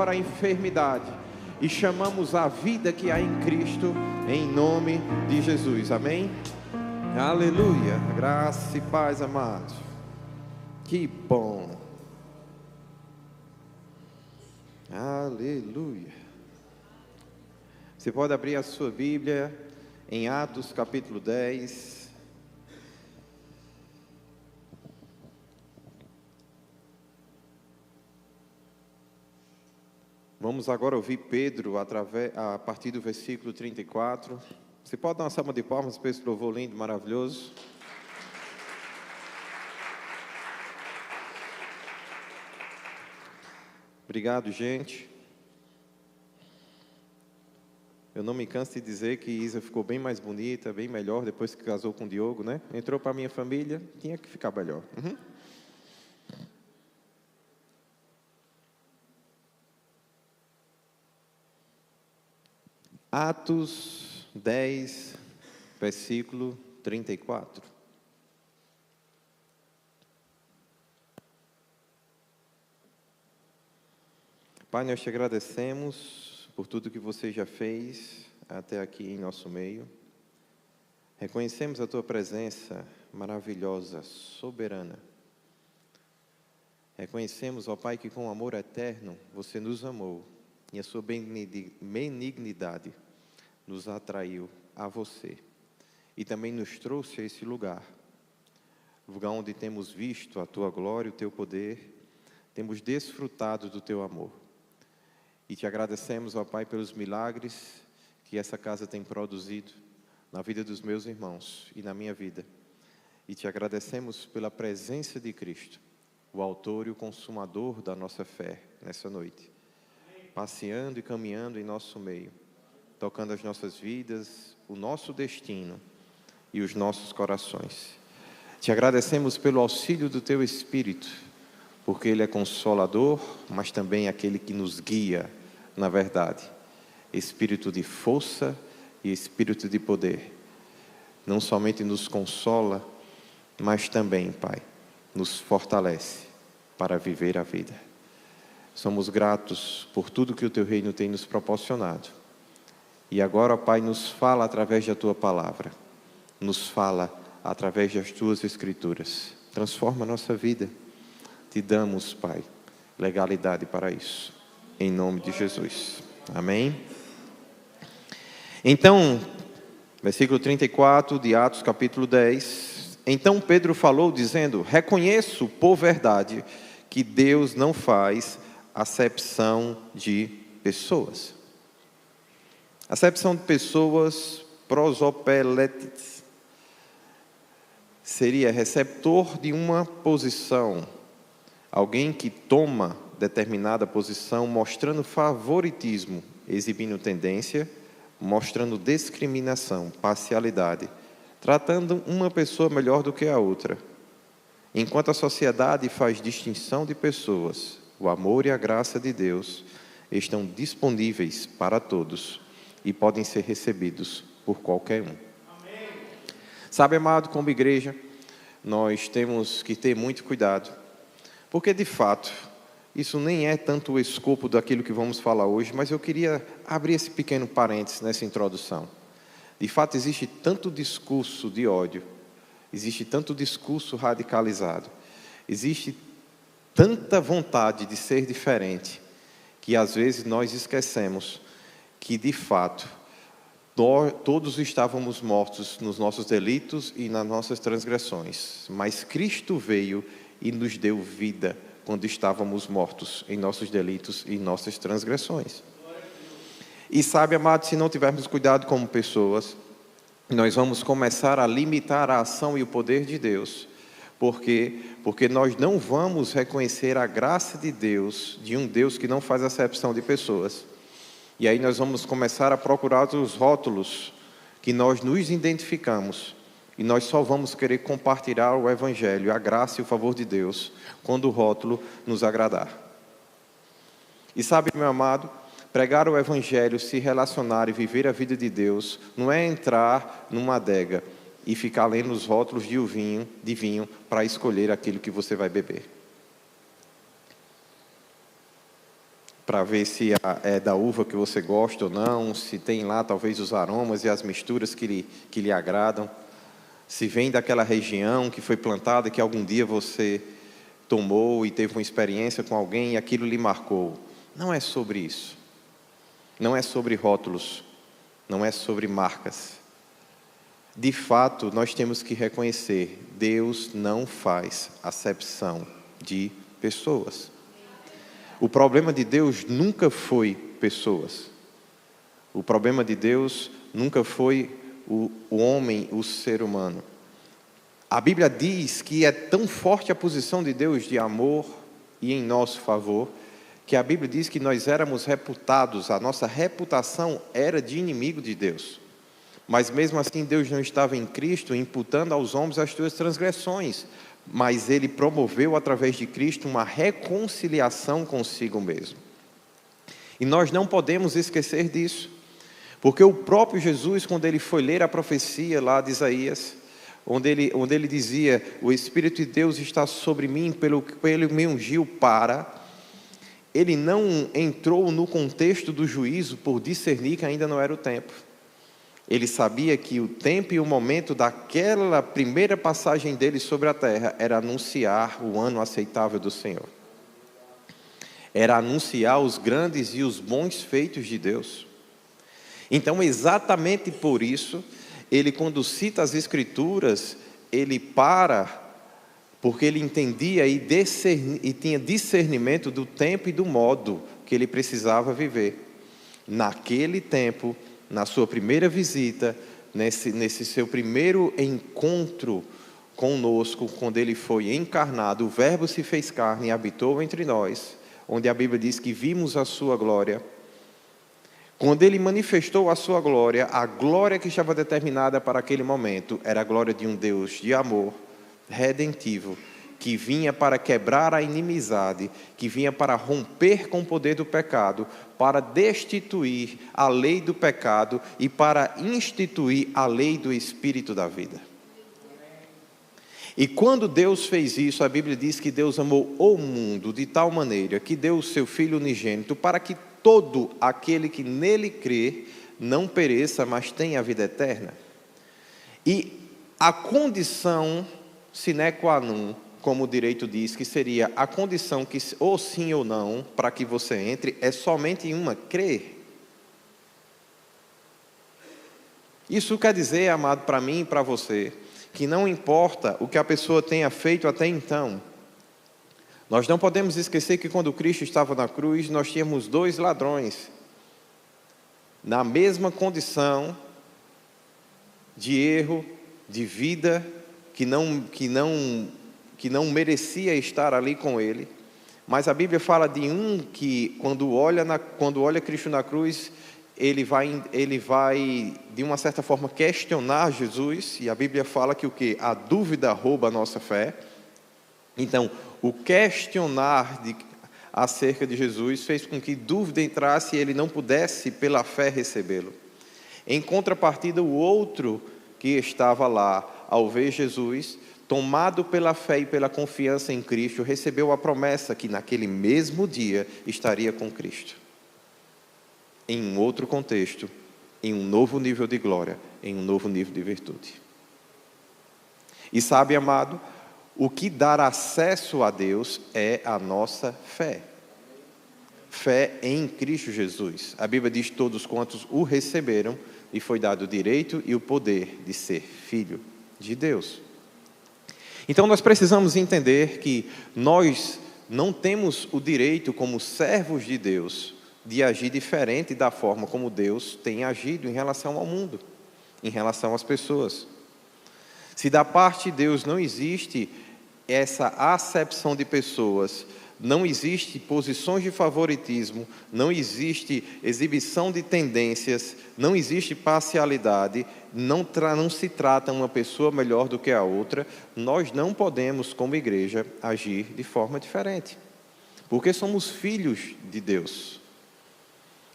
a enfermidade e chamamos a vida que há em Cristo, em nome de Jesus, amém? Aleluia, graça e paz, amados. Que bom, aleluia. Você pode abrir a sua Bíblia em Atos capítulo 10. Vamos agora ouvir Pedro a partir do versículo 34. Você pode dar uma salva de palmas para esse louvor lindo, maravilhoso? Obrigado, gente. Eu não me canso de dizer que Isa ficou bem mais bonita, bem melhor depois que casou com o Diogo, né? Entrou para a minha família, tinha que ficar melhor. Atos 10, versículo 34. Pai, nós te agradecemos por tudo que você já fez até aqui em nosso meio. Reconhecemos a tua presença maravilhosa, soberana. Reconhecemos, ó Pai, que com amor eterno você nos amou e a sua benignidade nos atraiu a você e também nos trouxe a esse lugar onde temos visto a tua glória, o teu poder, temos desfrutado do teu amor. E te agradecemos, ó Pai, pelos milagres que essa casa tem produzido na vida dos meus irmãos e na minha vida. E te agradecemos pela presença de Cristo, o autor e o consumador da nossa fé nessa noite, passeando e caminhando em nosso meio, tocando as nossas vidas, o nosso destino e os nossos corações. Te agradecemos pelo auxílio do teu Espírito, porque Ele é consolador, mas também aquele que nos guia na verdade. Espírito de força e Espírito de poder. Não somente nos consola, mas também, Pai, nos fortalece para viver a vida. Somos gratos por tudo que o teu reino tem nos proporcionado. E agora, Pai, nos fala através da tua palavra. Nos fala através das tuas escrituras. Transforma a nossa vida. Te damos, Pai, legalidade para isso. Em nome de Jesus. Amém? Então, versículo 34 de Atos capítulo 10. Então Pedro falou dizendo: reconheço por verdade que Deus não faz acepção de pessoas. Acepção de pessoas, prosopeletes, seria receptor de uma posição, alguém que toma determinada posição, mostrando favoritismo, exibindo tendência, mostrando discriminação, parcialidade, tratando uma pessoa melhor do que a outra. Enquanto a sociedade faz distinção de pessoas, o amor e a graça de Deus estão disponíveis para todos e podem ser recebidos por qualquer um. Amém. Sabe, amado, como igreja, nós temos que ter muito cuidado, porque de fato, isso nem é tanto o escopo daquilo que vamos falar hoje, mas eu queria abrir esse pequeno parênteses nessa introdução. De fato, existe tanto discurso de ódio, existe tanto discurso radicalizado, existe tanta vontade de ser diferente, que às vezes nós esquecemos que de fato todos estávamos mortos nos nossos delitos e nas nossas transgressões, mas Cristo veio e nos deu vida quando estávamos mortos em nossos delitos e nossas transgressões. E sabe, amado, se não tivermos cuidado como pessoas, nós vamos começar a limitar a ação e o poder de Deus. Por quê? Porque nós não vamos reconhecer a graça de Deus, de um Deus que não faz acepção de pessoas. E aí nós vamos começar a procurar os rótulos que nós nos identificamos. E nós só vamos querer compartilhar o Evangelho, a graça e o favor de Deus, quando o rótulo nos agradar. E sabe, meu amado, pregar o Evangelho, se relacionar e viver a vida de Deus, não é entrar numa adega e ficar lendo os rótulos de vinho para escolher aquilo que você vai beber. para ver se é da uva que você gosta ou não, se tem lá talvez os aromas e as misturas que lhe agradam, se vem daquela região que foi plantada, que algum dia você tomou e teve uma experiência com alguém e aquilo lhe marcou. Não é sobre isso. Não é sobre rótulos. Não é sobre marcas. De fato, nós temos que reconhecer, Deus não faz acepção de pessoas. O problema de Deus nunca foi pessoas. O problema de Deus nunca foi o homem, o ser humano. A Bíblia diz que é tão forte a posição de Deus de amor e em nosso favor, que a Bíblia diz que nós éramos reputados, a nossa reputação era de inimigo de Deus. Mas mesmo assim Deus não estava em Cristo imputando aos homens as suas transgressões, mas Ele promoveu através de Cristo uma reconciliação consigo mesmo. E nós não podemos esquecer disso, porque o próprio Jesus, quando Ele foi ler a profecia lá de Isaías, onde ele dizia, o Espírito de Deus está sobre mim, pelo Ele me ungiu para... Ele não entrou no contexto do juízo por discernir que ainda não era o tempo. Ele sabia que o tempo e o momento daquela primeira passagem dele sobre a terra era anunciar o ano aceitável do Senhor. Era anunciar os grandes e os bons feitos de Deus. Então, exatamente por isso, ele, quando cita as Escrituras, ele porque ele entendia e tinha discernimento do tempo e do modo que ele precisava viver. Naquele tempo, na sua primeira visita, nesse seu primeiro encontro conosco, quando ele foi encarnado, o Verbo se fez carne e habitou entre nós, onde a Bíblia diz que vimos a sua glória. Quando ele manifestou a sua glória, a glória que estava determinada para aquele momento era a glória de um Deus de amor redentivo, que vinha para quebrar a inimizade, que vinha para romper com o poder do pecado, para destituir a lei do pecado e para instituir a lei do Espírito da vida. E quando Deus fez isso, a Bíblia diz que Deus amou o mundo de tal maneira que deu o seu Filho unigênito para que todo aquele que nele crê não pereça, mas tenha a vida eterna. E a condição sine qua non, como o direito diz, que seria a condição que ou sim ou não, para que você entre, é somente uma, crer. Isso quer dizer, amado, para mim e para você, que não importa o que a pessoa tenha feito até então, nós não podemos esquecer que quando Cristo estava na cruz, nós tínhamos 2 ladrões, na mesma condição de erro, de vida, que não merecia estar ali com ele, mas a Bíblia fala de um que quando olha Cristo na cruz, ele vai de uma certa forma questionar Jesus, e a Bíblia fala que a dúvida rouba a nossa fé. Então, o questionar acerca de Jesus fez com que dúvida entrasse e ele não pudesse pela fé recebê-lo. Em contrapartida, o outro que estava lá, ao ver Jesus, tomado pela fé e pela confiança em Cristo, recebeu a promessa que naquele mesmo dia estaria com Cristo. Em um outro contexto, em um novo nível de glória, em um novo nível de virtude. E sabe, amado, o que dá acesso a Deus é a nossa fé. Fé em Cristo Jesus. A Bíblia diz: todos quantos o receberam, lhe foi dado o direito e o poder de ser filho de Deus. Então nós precisamos entender que nós não temos o direito, como servos de Deus, de agir diferente da forma como Deus tem agido em relação ao mundo, em relação às pessoas. Se da parte de Deus não existe essa acepção de pessoas, não existe posições de favoritismo, não existe exibição de tendências, não existe parcialidade, não se trata uma pessoa melhor do que a outra, nós não podemos, como igreja, agir de forma diferente, porque somos filhos de Deus.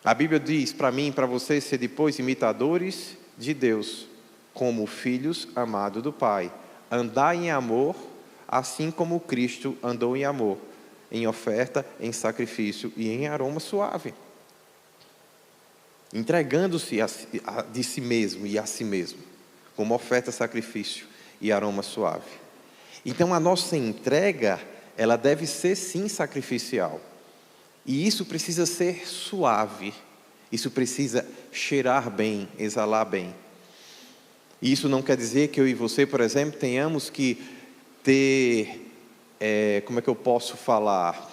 A Bíblia diz para mim e para vocês ser depois imitadores de Deus, como filhos amados do Pai, andar em amor, assim como Cristo andou em amor. em oferta, em sacrifício e em aroma suave. Entregando-se de si mesmo e a si mesmo, como oferta, sacrifício e aroma suave. Então a nossa entrega, ela deve ser sim sacrificial. E isso precisa ser suave. Isso precisa cheirar bem, exalar bem. E isso não quer dizer que eu e você, por exemplo, tenhamos que ter, como é que eu posso falar?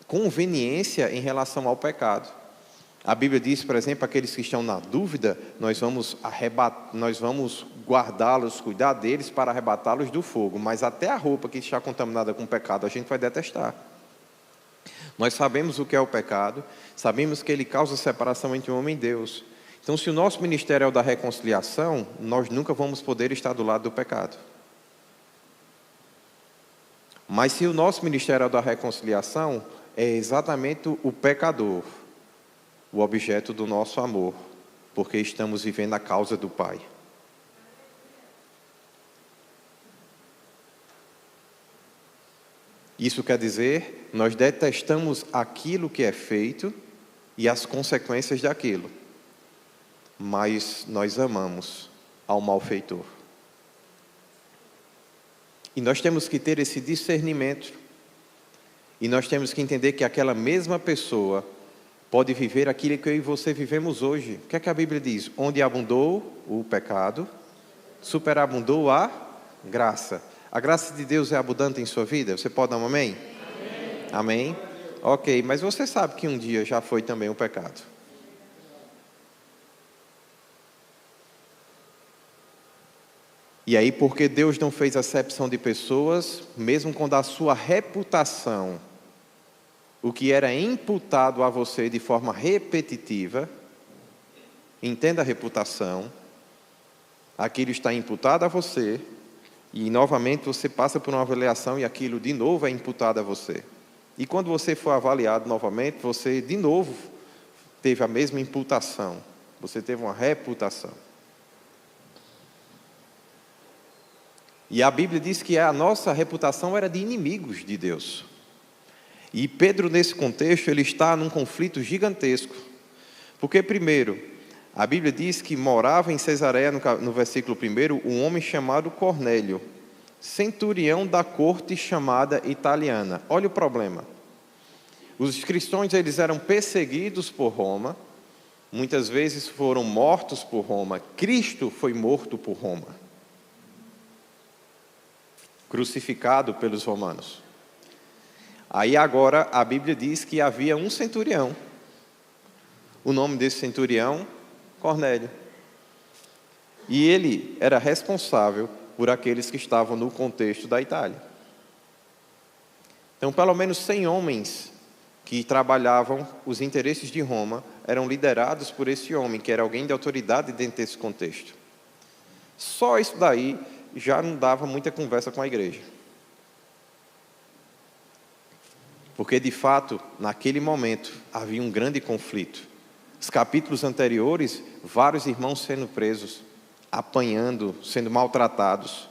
Conveniência em relação ao pecado. A Bíblia diz, por exemplo, aqueles que estão na dúvida, nós vamos guardá-los, cuidar deles para arrebatá-los do fogo. Mas até a roupa que está contaminada com pecado, a gente vai detestar. Nós sabemos o que é o pecado, sabemos que ele causa separação entre o homem e Deus. Então, se o nosso ministério é o da reconciliação, nós nunca vamos poder estar do lado do pecado. Mas se o nosso ministério é o da reconciliação, é exatamente o pecador, o objeto do nosso amor, porque estamos vivendo a causa do Pai. Isso quer dizer, nós detestamos aquilo que é feito e as consequências daquilo, mas nós amamos ao malfeitor. E nós temos que ter esse discernimento, e nós temos que entender que aquela mesma pessoa pode viver aquilo que eu e você vivemos hoje. O que é que a Bíblia diz? Onde abundou o pecado, superabundou a graça. A graça de Deus é abundante em sua vida? Você pode dar um amém? Amém? Ok, mas você sabe que um dia já foi também o pecado. E aí, porque Deus não fez acepção de pessoas, mesmo quando a sua reputação, o que era imputado a você de forma repetitiva, entenda a reputação, aquilo está imputado a você, e novamente você passa por uma avaliação e aquilo de novo é imputado a você. E quando você for avaliado novamente, você de novo teve a mesma imputação, você teve uma reputação. E a Bíblia diz que a nossa reputação era de inimigos de Deus. E Pedro, nesse contexto, ele está num conflito gigantesco. Porque, primeiro, a Bíblia diz que morava em Cesareia, no versículo 1, um homem chamado Cornélio, centurião da corte chamada italiana. Olha o problema. Os cristãos, eles eram perseguidos por Roma, muitas vezes foram mortos por Roma. Cristo foi morto por Roma, crucificado pelos romanos. Aí agora a Bíblia diz que havia um centurião. O nome desse centurião, Cornélio. E ele era responsável por aqueles que estavam no contexto da Itália. Então, pelo menos 100 homens que trabalhavam os interesses de Roma eram liderados por esse homem, que era alguém de autoridade dentro desse contexto. Só isso daí já não dava muita conversa com a igreja. Porque, de fato, naquele momento, havia um grande conflito. Os capítulos anteriores, vários irmãos sendo presos, apanhando, sendo maltratados.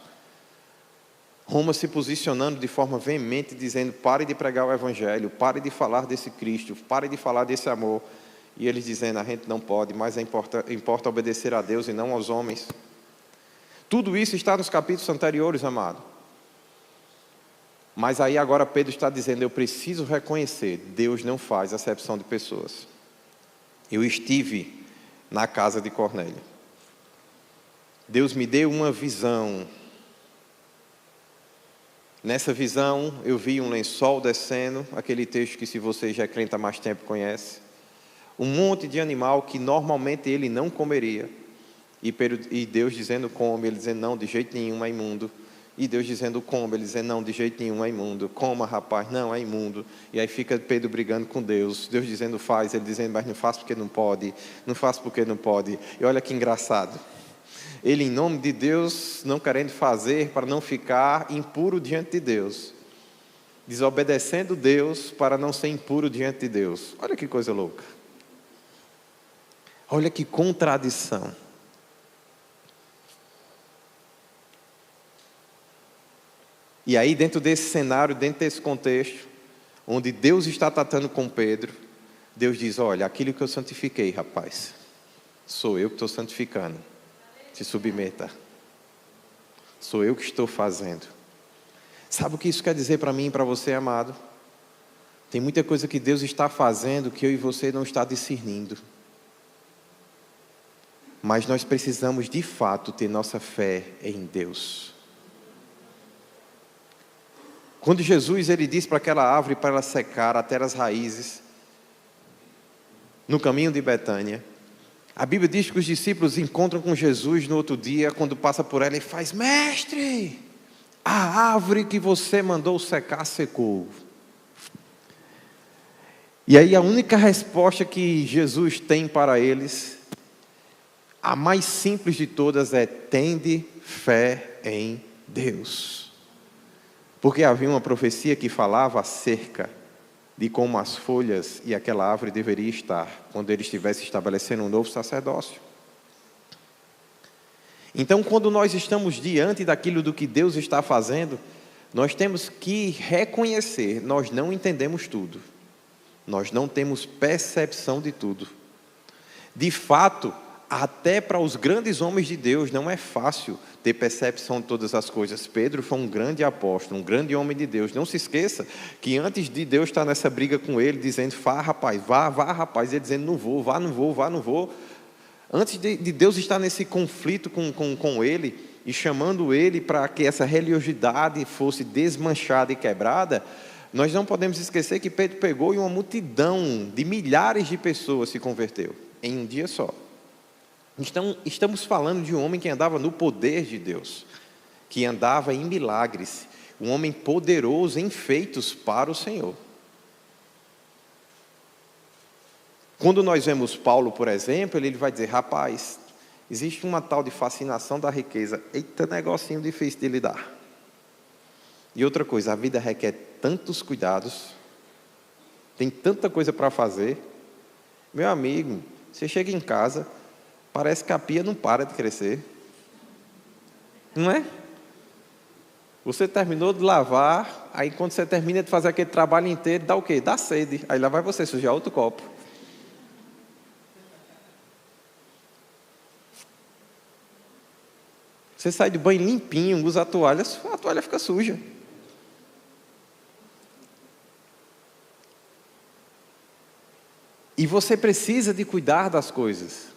Roma se posicionando de forma veemente, dizendo, pare de pregar o Evangelho, pare de falar desse Cristo, pare de falar desse amor. E eles dizendo, a gente não pode, mas importa obedecer a Deus e não aos homens. Tudo isso está nos capítulos anteriores, amado. Mas aí agora Pedro está dizendo, eu preciso reconhecer, Deus não faz acepção de pessoas. Eu estive na casa de Cornélio. Deus me deu uma visão. Nessa visão eu vi um lençol descendo, aquele texto que se você já é crente há mais tempo conhece. Um monte de animal que normalmente ele não comeria. E Deus dizendo come, ele dizendo não, de jeito nenhum é imundo. E Deus dizendo come, ele dizendo não, de jeito nenhum é imundo. Coma, rapaz, não, é imundo. E aí fica Pedro brigando com Deus. Deus dizendo faz, ele dizendo, mas não faço porque não pode. Não faço porque não pode. E olha que engraçado. Ele, em nome de Deus, não querendo fazer para não ficar impuro diante de Deus. Desobedecendo Deus para não ser impuro diante de Deus. Olha que coisa louca. Olha que contradição. E aí, dentro desse cenário, dentro desse contexto, onde Deus está tratando com Pedro, Deus diz: olha, aquilo que eu santifiquei, rapaz, sou eu que estou santificando. Se submeta. Sou eu que estou fazendo. Sabe o que isso quer dizer para mim e para você, amado? Tem muita coisa que Deus está fazendo que eu e você não está discernindo. Mas nós precisamos de fato ter nossa fé em Deus. Quando Jesus ele diz para aquela árvore para ela secar até as raízes, no caminho de Betânia, a Bíblia diz que os discípulos encontram com Jesus no outro dia, quando passa por ela e faz: mestre, a árvore que você mandou secar secou. E aí a única resposta que Jesus tem para eles, a mais simples de todas, é: tende fé em Deus. Porque havia uma profecia que falava acerca de como as folhas e aquela árvore deveria estar quando ele estivesse estabelecendo um novo sacerdócio. Então, quando nós estamos diante daquilo do que Deus está fazendo, nós temos que reconhecer: nós não entendemos tudo, nós não temos percepção de tudo. De fato, até para os grandes homens de Deus não é fácil ter percepção de todas as coisas. Pedro foi um grande apóstolo, um grande homem de Deus. Não se esqueça que antes de Deus estar nessa briga com ele, dizendo: vá rapaz, vá rapaz, ele dizendo: não vou, vá não vou, vá não vou. Antes de Deus estar nesse conflito com ele, e chamando ele para que essa religiosidade fosse desmanchada e quebrada, nós não podemos esquecer que Pedro pegou e uma multidão de milhares de pessoas se converteu em um dia só. Então, estamos falando de um homem que andava no poder de Deus, que andava em milagres, um homem poderoso em feitos para o Senhor. Quando nós vemos Paulo, por exemplo, ele vai dizer: rapaz, existe uma tal de fascinação da riqueza. Eita, negocinho difícil de lidar. E outra coisa, a vida requer tantos cuidados, tem tanta coisa para fazer. Meu amigo, você chega em casa, parece que a pia não para de crescer. Não é? Você terminou de lavar, aí quando você termina de fazer aquele trabalho inteiro, dá o quê? Dá sede. Aí lá vai você sujar outro copo. Você sai do banho limpinho, usa a toalha fica suja. E você precisa de cuidar das coisas.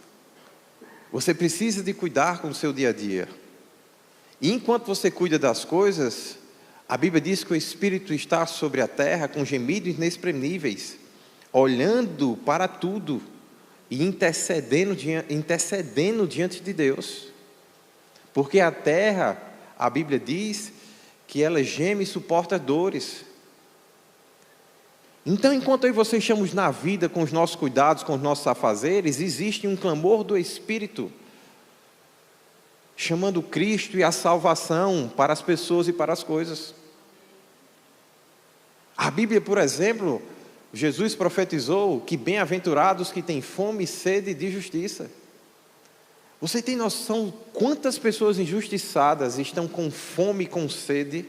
Você precisa de cuidar com o seu dia a dia. E enquanto você cuida das coisas, a Bíblia diz que o Espírito está sobre a terra com gemidos inexprimíveis, olhando para tudo e intercedendo diante de Deus. Porque a terra, a Bíblia diz que ela geme e suporta dores. Então, enquanto eu e você estamos na vida com os nossos cuidados, com os nossos afazeres, existe um clamor do Espírito, chamando Cristo e a salvação para as pessoas e para as coisas. A Bíblia, por exemplo, Jesus profetizou que bem-aventurados que têm fome e sede de justiça. Você tem noção quantas pessoas injustiçadas estão com fome e com sede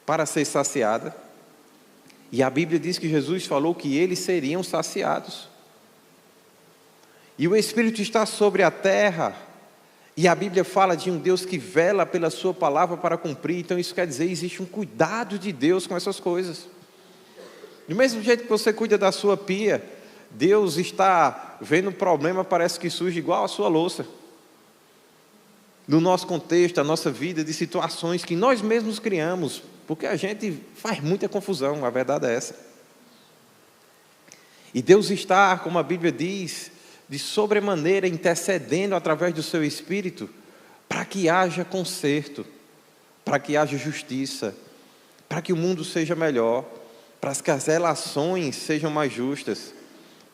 para ser saciada? E a Bíblia diz que Jesus falou que eles seriam saciados. E o Espírito está sobre a terra. E a Bíblia fala de um Deus que vela pela sua palavra para cumprir. Então isso quer dizer, existe um cuidado de Deus com essas coisas. Do mesmo jeito que você cuida da sua pia, Deus está vendo um problema, parece que surge igual a sua louça. No nosso contexto, a nossa vida, de situações que nós mesmos criamos, porque a gente faz muita confusão, a verdade é essa. E Deus está, como a Bíblia diz, de sobremaneira intercedendo através do seu Espírito, para que haja conserto, para que haja justiça, para que o mundo seja melhor, para que as relações sejam mais justas,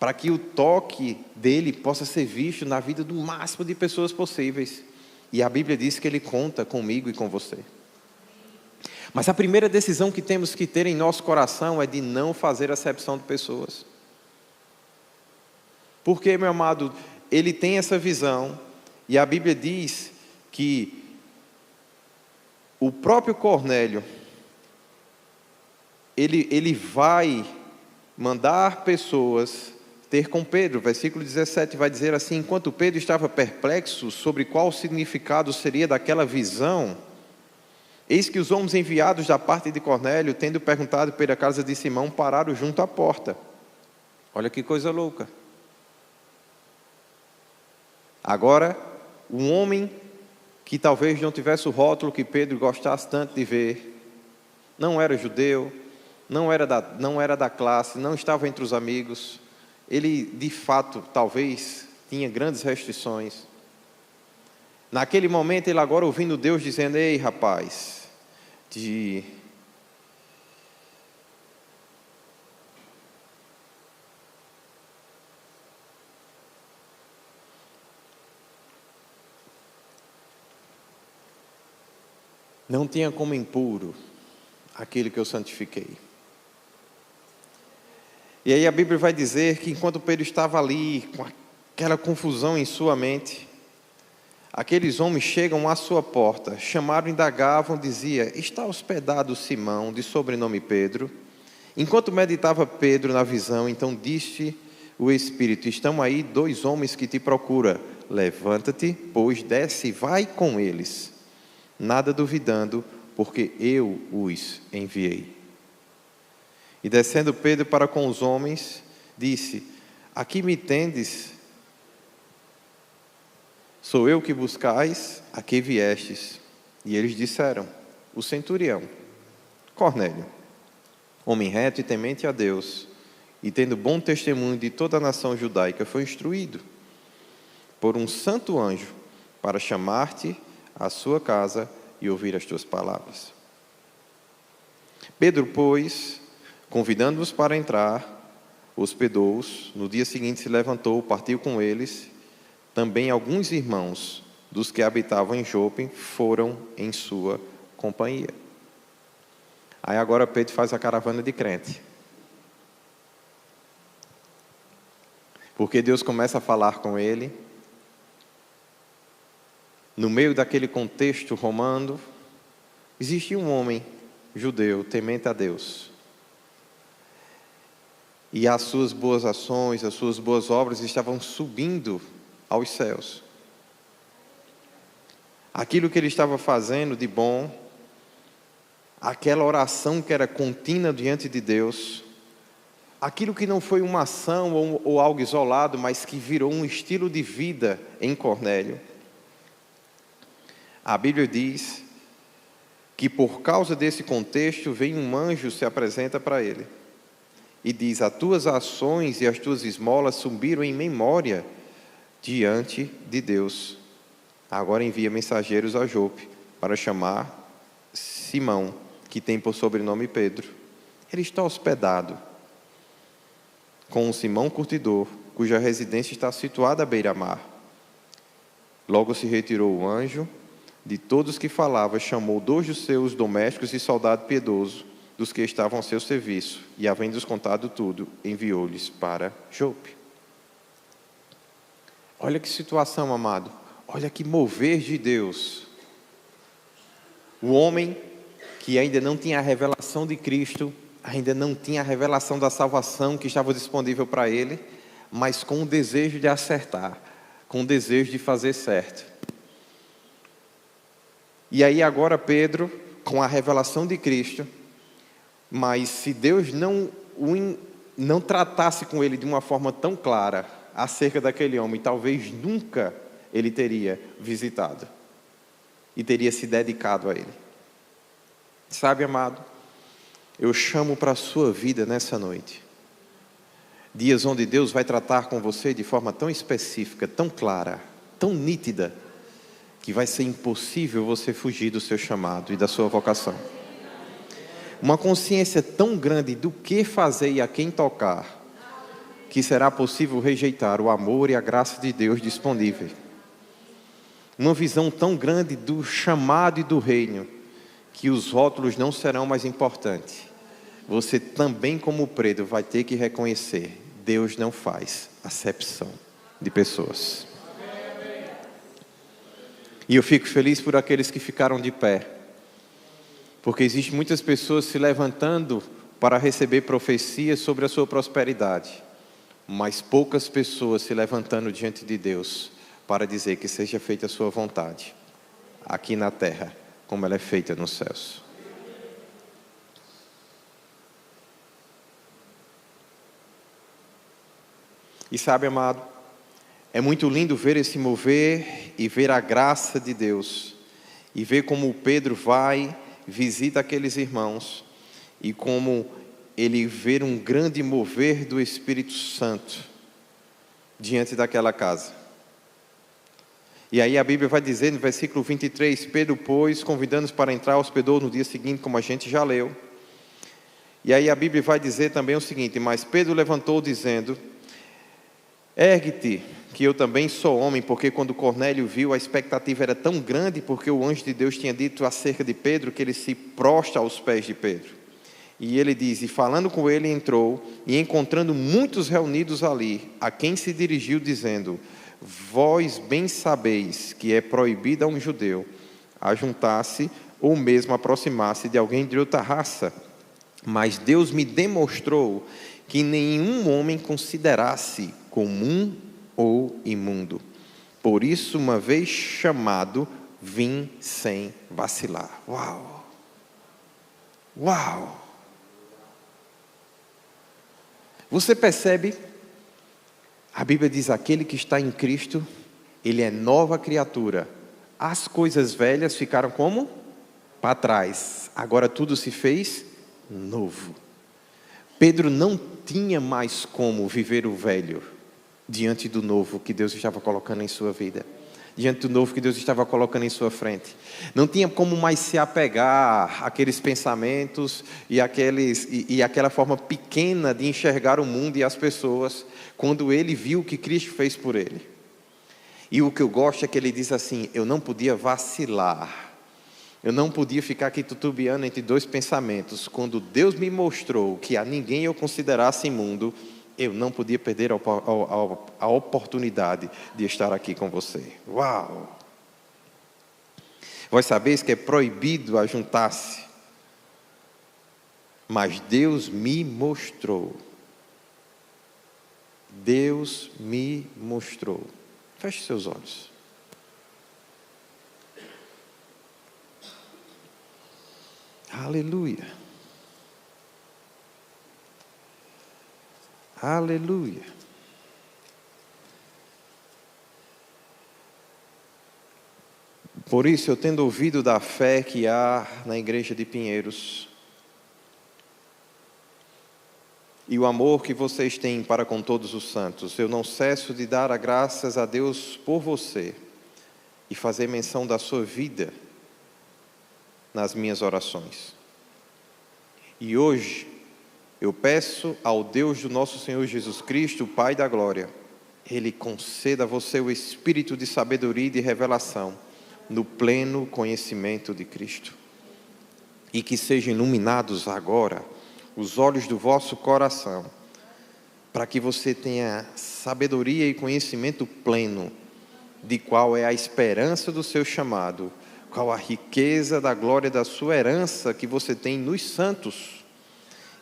para que o toque dele possa ser visto na vida do máximo de pessoas possíveis. E a Bíblia diz que ele conta comigo e com você. Mas a primeira decisão que temos que ter em nosso coração é de não fazer acepção de pessoas. Porque, meu amado, ele tem essa visão, e a Bíblia diz que o próprio Cornélio, ele vai mandar pessoas ter com Pedro. Versículo 17 vai dizer assim: enquanto Pedro estava perplexo sobre qual o significado seria daquela visão, eis que os homens enviados da parte de Cornélio, tendo perguntado pela casa de Simão, pararam junto à porta. Olha que coisa louca. Agora, um homem que talvez não tivesse o rótulo que Pedro gostasse tanto de ver, não era judeu, não era da classe, não estava entre os amigos, ele de fato talvez tinha grandes restrições. Naquele momento ele agora ouvindo Deus dizendo: ei rapaz, não tinha como impuro aquele que eu santifiquei. E aí a Bíblia vai dizer que enquanto Pedro estava ali, com aquela confusão em sua mente, aqueles homens chegam à sua porta, chamaram, indagavam, dizia: está hospedado Simão, de sobrenome Pedro? Enquanto meditava Pedro na visão, então disse o Espírito: estão aí 2 homens que te procuram. Levanta-te, pois desce e vai com eles, nada duvidando, porque eu os enviei. E descendo Pedro para com os homens, disse: aqui me tendes? Sou eu que buscais, a que viestes? E eles disseram: o centurião, Cornélio, homem reto e temente a Deus, e tendo bom testemunho de toda a nação judaica, foi instruído por um santo anjo para chamar-te à sua casa e ouvir as tuas palavras. Pedro, pois, convidando-os para entrar, hospedou-os. No dia seguinte se levantou, partiu com eles. Também alguns irmãos dos que habitavam em Jope foram em sua companhia. Aí agora Pedro faz a caravana de crente. Porque Deus começa a falar com ele. No meio daquele contexto romano, existe um homem judeu, temente a Deus. E as suas boas ações, as suas boas obras estavam subindo aos céus. Aquilo que ele estava fazendo de bom, aquela oração que era contínua diante de Deus, aquilo que não foi uma ação ou algo isolado, mas que virou um estilo de vida em Cornélio. A Bíblia diz que por causa desse contexto, vem um anjo, se apresenta para ele e diz: as tuas ações e as tuas esmolas subiram em memória diante de Deus. Agora envia mensageiros a Jope para chamar Simão, que tem por sobrenome Pedro. Ele está hospedado com um Simão curtidor, cuja residência está situada à beira-mar. Logo se retirou o anjo. De todos que falava, chamou 2 dos seus domésticos e soldado piedoso, dos que estavam ao seu serviço, e havendo-os contado tudo, enviou-lhes para Jope. Olha que situação, amado. Olha que mover de Deus. O homem que ainda não tinha a revelação de Cristo, ainda não tinha a revelação da salvação que estava disponível para ele, mas com o desejo de acertar, com o desejo de fazer certo. E aí agora Pedro, com a revelação de Cristo, mas se Deus não tratasse com ele de uma forma tão clara acerca daquele homem, talvez nunca ele teria visitado e teria se dedicado a ele. Sabe, amado, eu chamo para a sua vida nessa noite dias onde Deus vai tratar com você de forma tão específica, tão clara, tão nítida, que vai ser impossível você fugir do seu chamado e da sua vocação. Uma consciência tão grande do que fazer e a quem tocar, que será possível rejeitar o amor e a graça de Deus disponível. Uma visão tão grande do chamado e do reino, que os rótulos não serão mais importantes. Você também, como Pedro, vai ter que reconhecer: Deus não faz acepção de pessoas. E eu fico feliz por aqueles que ficaram de pé, porque existem muitas pessoas se levantando para receber profecias sobre a sua prosperidade, mas poucas pessoas se levantando diante de Deus para dizer que seja feita a sua vontade, aqui na terra, como ela é feita nos céus. E sabe, amado, é muito lindo ver esse mover e ver a graça de Deus, e ver como o Pedro vai, visita aqueles irmãos, e como ele vê um grande mover do Espírito Santo diante daquela casa. E aí a Bíblia vai dizer no versículo 23, Pedro, pois, convidando-os para entrar, hospedou no dia seguinte, como a gente já leu. E aí a Bíblia vai dizer também o seguinte, mas Pedro levantou dizendo, ergue-te, que eu também sou homem, porque quando Cornélio viu, a expectativa era tão grande, porque o anjo de Deus tinha dito acerca de Pedro, que ele se prostra aos pés de Pedro. E ele diz, e falando com ele entrou, e encontrando muitos reunidos ali, a quem se dirigiu dizendo, vós bem sabeis que é proibido a um judeu ajuntar-se, ou mesmo aproximar-se de alguém de outra raça, mas Deus me demonstrou que nenhum homem considerasse comum ou imundo. Por isso, uma vez chamado, vim sem vacilar. Uau! Uau! Você percebe? A Bíblia diz, aquele que está em Cristo, ele é nova criatura. As coisas velhas ficaram como? Para trás. Agora tudo se fez novo. Pedro não tinha mais como viver o velho diante do novo que Deus estava colocando em sua vida, diante do novo que Deus estava colocando em sua frente. Não tinha como mais se apegar àqueles pensamentos e aquela forma pequena de enxergar o mundo e as pessoas, quando ele viu o que Cristo fez por ele. E o que eu gosto é que ele diz assim, eu não podia vacilar, eu não podia ficar aqui titubeando entre dois pensamentos. Quando Deus me mostrou que a ninguém eu considerasse imundo, eu não podia perder a oportunidade de estar aqui com você. Uau! Vós sabeis que é proibido ajuntar-se, mas Deus me mostrou. Deus me mostrou. Feche seus olhos. Aleluia. Aleluia. Por isso, eu tendo ouvido da fé que há na igreja de Pinheiros, e o amor que vocês têm para com todos os santos, eu não cesso de dar graças a Deus por você, e fazer menção da sua vida nas minhas orações. E hoje, eu peço ao Deus do nosso Senhor Jesus Cristo, o Pai da Glória, Ele conceda a você o espírito de sabedoria e de revelação, no pleno conhecimento de Cristo. E que sejam iluminados agora os olhos do vosso coração, para que você tenha sabedoria e conhecimento pleno de qual é a esperança do seu chamado, qual a riqueza da glória da sua herança que você tem nos santos,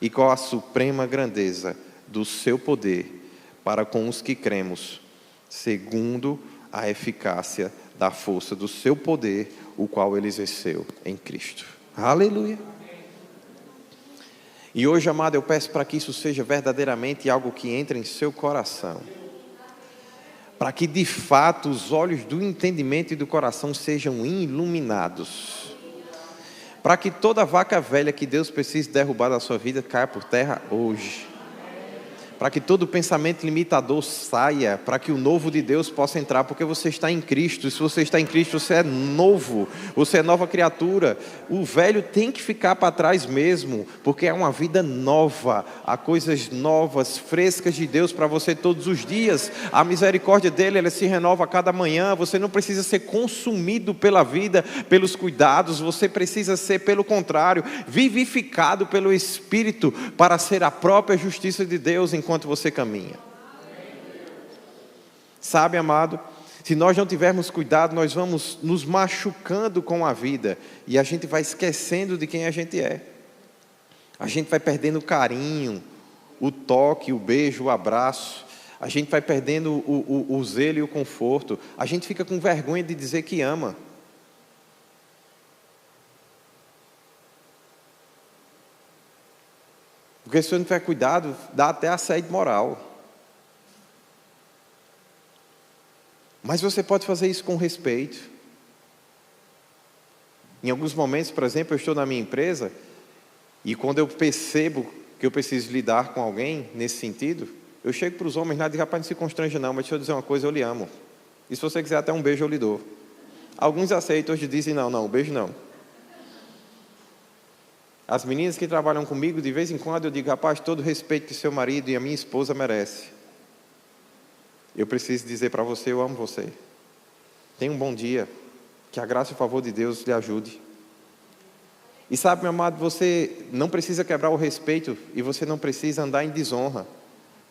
e qual a suprema grandeza do seu poder para com os que cremos, segundo a eficácia da força do seu poder, o qual ele exerceu em Cristo. Aleluia! E hoje, amado, eu peço para que isso seja verdadeiramente algo que entre em seu coração, para que de fato os olhos do entendimento e do coração sejam iluminados, para que toda vaca velha que Deus precisa derrubar da sua vida caia por terra hoje, para que todo pensamento limitador saia, para que o novo de Deus possa entrar, porque você está em Cristo, e se você está em Cristo, você é novo, você é nova criatura. O velho tem que ficar para trás mesmo, porque é uma vida nova, há coisas novas, frescas de Deus para você todos os dias. A misericórdia dele, ela se renova a cada manhã. Você não precisa ser consumido pela vida, pelos cuidados, você precisa ser, pelo contrário, vivificado pelo Espírito, para ser a própria justiça de Deus enquanto você caminha. Sabe, amado, se nós não tivermos cuidado, nós vamos nos machucando com a vida, e a gente vai esquecendo de quem a gente é. A gente vai perdendo o carinho, o toque, o beijo, o abraço. A gente vai perdendo o zelo e o conforto. A gente fica com vergonha de dizer que ama. Porque se você não tiver cuidado, dá até assédio moral. Mas você pode fazer isso com respeito. Em alguns momentos, por exemplo, eu estou na minha empresa e quando eu percebo que eu preciso lidar com alguém nesse sentido, eu chego para os homens lá e digo, rapaz, não se constrange não, mas deixa eu dizer uma coisa, eu lhe amo. E se você quiser até um beijo, eu lhe dou. Alguns aceitam, outros dizem, não, beijo não. As meninas que trabalham comigo, de vez em quando eu digo, rapaz, todo o respeito que seu marido e a minha esposa merece. Eu preciso dizer para você, eu amo você. Tenha um bom dia. Que a graça e o favor de Deus lhe ajude. E sabe, meu amado, você não precisa quebrar o respeito e você não precisa andar em desonra.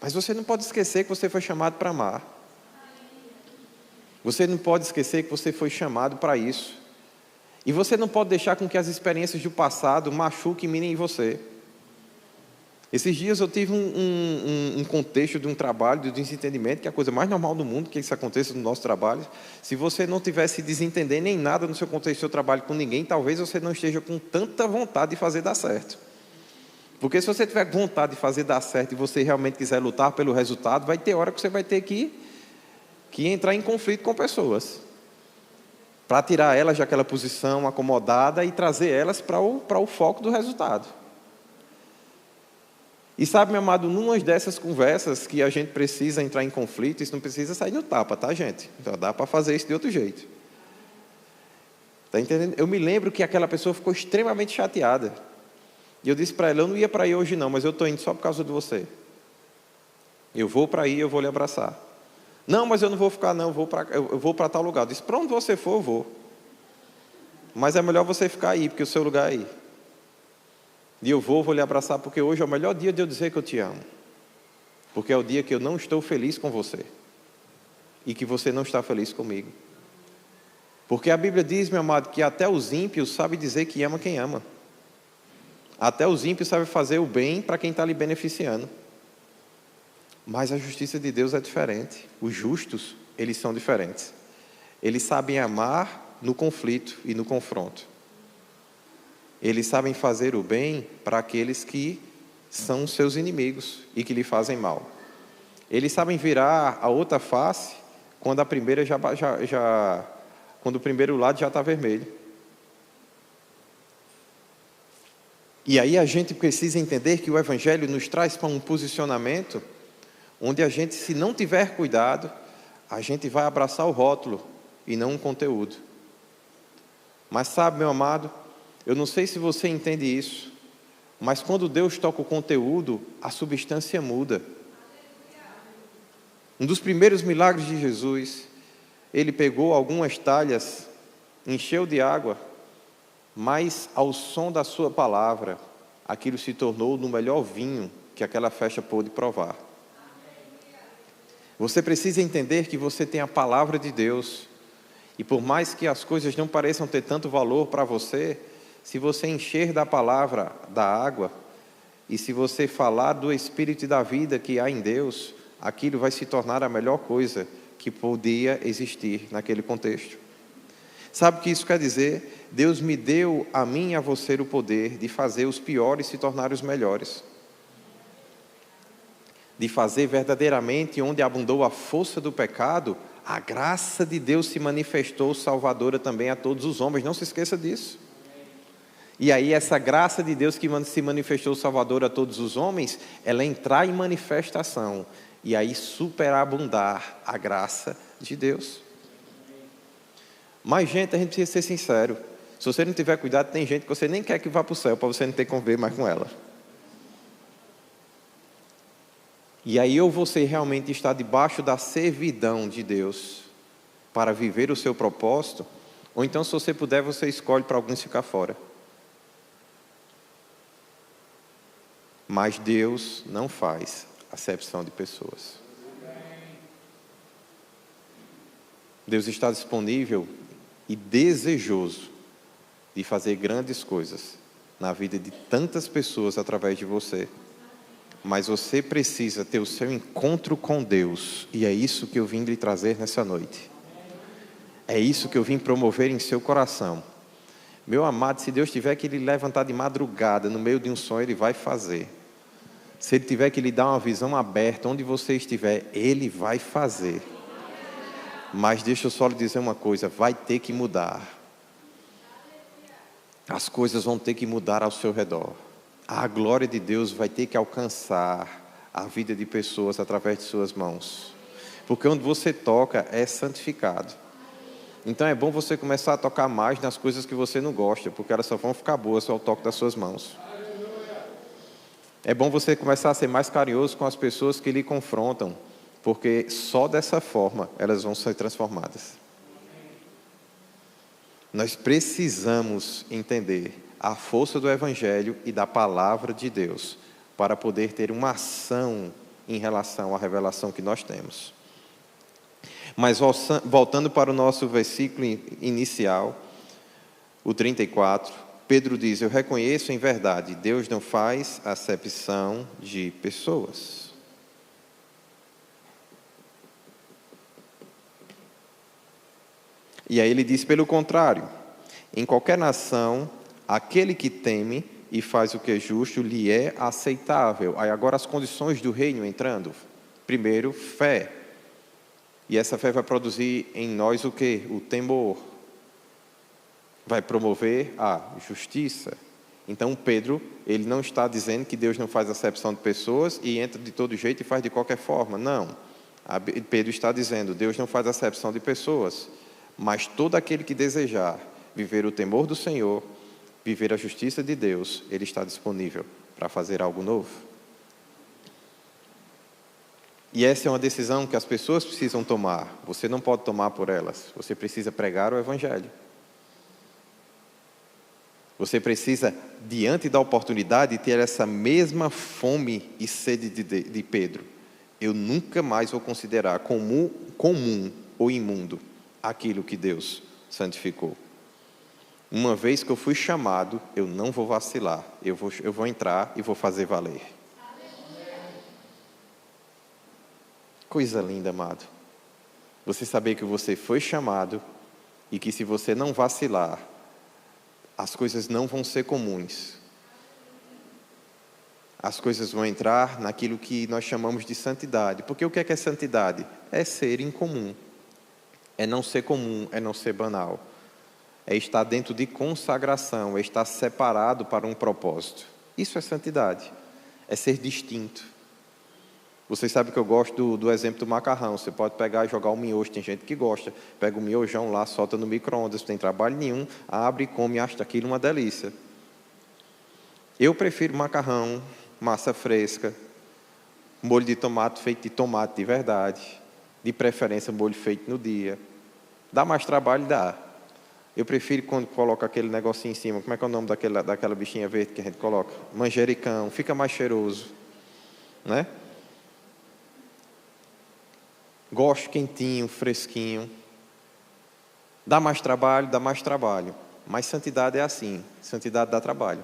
Mas você não pode esquecer que você foi chamado para amar. Você não pode esquecer que você foi chamado para isso. E você não pode deixar com que as experiências do passado machuquem e minem você. Esses dias eu tive um contexto de um trabalho, de desentendimento, que é a coisa mais normal do mundo, que isso aconteça no nosso trabalho. Se você não tivesse desentender nem nada no seu contexto do seu trabalho com ninguém, talvez você não esteja com tanta vontade de fazer dar certo. Porque se você tiver vontade de fazer dar certo e você realmente quiser lutar pelo resultado, vai ter hora que você vai ter que entrar em conflito com pessoas. Para tirar elas daquela posição acomodada e trazer elas para o foco do resultado. E sabe, meu amado, numa dessas conversas que a gente precisa entrar em conflito, isso não precisa sair no tapa, tá, gente? Então dá para fazer isso de outro jeito. Tá entendendo? Eu me lembro que aquela pessoa ficou extremamente chateada. E eu disse para ela, eu não ia para aí hoje não, mas eu estou indo só por causa de você. Eu vou para aí, eu vou lhe abraçar. Não, mas eu não vou ficar não, eu vou para tal lugar. Eu disse, para onde você for, eu vou. Mas é melhor você ficar aí, porque o seu lugar é aí. E eu vou lhe abraçar, porque hoje é o melhor dia de eu dizer que eu te amo. Porque é o dia que eu não estou feliz com você. E que você não está feliz comigo. Porque a Bíblia diz, meu amado, que até os ímpios sabem dizer que ama quem ama. Até os ímpios sabem fazer o bem para quem está lhe beneficiando. Mas a justiça de Deus é diferente. Os justos, eles são diferentes. Eles sabem amar no conflito e no confronto. Eles sabem fazer o bem para aqueles que são seus inimigos e que lhe fazem mal. Eles sabem virar a outra face quando a primeira quando o primeiro lado já está vermelho. E aí a gente precisa entender que o Evangelho nos traz para um posicionamento onde a gente, se não tiver cuidado, a gente vai abraçar o rótulo e não o conteúdo. Mas sabe, meu amado, eu não sei se você entende isso, mas quando Deus toca o conteúdo, a substância muda. Um dos primeiros milagres de Jesus, ele pegou algumas talhas, encheu de água, mas ao som da sua palavra, aquilo se tornou no melhor vinho que aquela festa pôde provar. Você precisa entender que você tem a palavra de Deus, e por mais que as coisas não pareçam ter tanto valor para você, se você encher da palavra, da água, e se você falar do Espírito e da vida que há em Deus, aquilo vai se tornar a melhor coisa que podia existir naquele contexto. Sabe o que isso quer dizer? Deus me deu a mim e a você o poder de fazer os piores se tornarem os melhores. De fazer verdadeiramente onde abundou a força do pecado, a graça de Deus se manifestou salvadora também a todos os homens. Não se esqueça disso. E aí essa graça de Deus que se manifestou salvadora a todos os homens, ela entrar em manifestação. E aí superabundar a graça de Deus. Mas, gente, a gente precisa ser sincero. Se você não tiver cuidado, tem gente que você nem quer que vá para o céu, para você não ter que conviver mais com ela. E aí ou você realmente está debaixo da servidão de Deus para viver o seu propósito, ou então, se você puder, você escolhe para alguns ficar fora. Mas Deus não faz acepção de pessoas. Deus está disponível e desejoso de fazer grandes coisas na vida de tantas pessoas através de você. Mas você precisa ter o seu encontro com Deus, e é isso que eu vim lhe trazer nessa noite. É isso que eu vim promover em seu coração. Meu amado, se Deus tiver que lhe levantar de madrugada, no meio de um sonho, Ele vai fazer. Se Ele tiver que lhe dar uma visão aberta, onde você estiver, Ele vai fazer. Mas deixa eu só lhe dizer uma coisa, vai ter que mudar. As coisas vão ter que mudar ao seu redor. A glória de Deus vai ter que alcançar a vida de pessoas através de suas mãos. Porque onde você toca é santificado. Então é bom você começar a tocar mais nas coisas que você não gosta, porque elas só vão ficar boas ao toque das suas mãos. É bom você começar a ser mais carinhoso com as pessoas que lhe confrontam, porque só dessa forma elas vão ser transformadas. Nós precisamos entender a força do Evangelho e da Palavra de Deus para poder ter uma ação em relação à revelação que nós temos. Mas voltando para o nosso versículo inicial, o 34, Pedro diz: eu reconheço em verdade, Deus não faz acepção de pessoas. E aí ele diz, pelo contrário, em qualquer nação, aquele que teme e faz o que é justo lhe é aceitável. Aí agora as condições do reino entrando. Primeiro, fé. E essa fé vai produzir em nós o quê? O temor. Vai promover a justiça. Então Pedro, ele não está dizendo que Deus não faz acepção de pessoas e entra de todo jeito e faz de qualquer forma. Não. Pedro está dizendo, Deus não faz acepção de pessoas, mas todo aquele que desejar viver o temor do Senhor, viver a justiça de Deus, Ele está disponível para fazer algo novo. E essa é uma decisão que as pessoas precisam tomar. Você não pode tomar por elas. Você precisa pregar o Evangelho. Você precisa, diante da oportunidade, ter essa mesma fome e sede de Pedro. Eu nunca mais vou considerar comum ou imundo aquilo que Deus santificou. Uma vez que eu fui chamado, eu não vou vacilar. Eu vou entrar e vou fazer valer. Coisa linda, amado. Você saber que você foi chamado e que se você não vacilar, as coisas não vão ser comuns. As coisas vão entrar naquilo que nós chamamos de santidade. Porque o que é santidade? É ser incomum. É não ser comum, é não ser banal. É estar dentro de consagração, é estar separado para um propósito. Isso é santidade. É ser distinto. Vocês sabem que eu gosto do exemplo do macarrão. Você pode pegar e jogar um miojo, tem gente que gosta. Pega o miojão lá, solta no micro-ondas, não tem trabalho nenhum, abre e come e acha aquilo uma delícia. Eu prefiro macarrão, massa fresca, molho de tomate feito de tomate de verdade, de preferência molho feito no dia. Dá mais trabalho? Dá. Eu prefiro quando coloca aquele negocinho em cima, como é que é o nome daquela bichinha verde que a gente coloca? Manjericão, fica mais cheiroso, né? Gosto quentinho, fresquinho. Dá mais trabalho. Mas santidade é assim, santidade dá trabalho.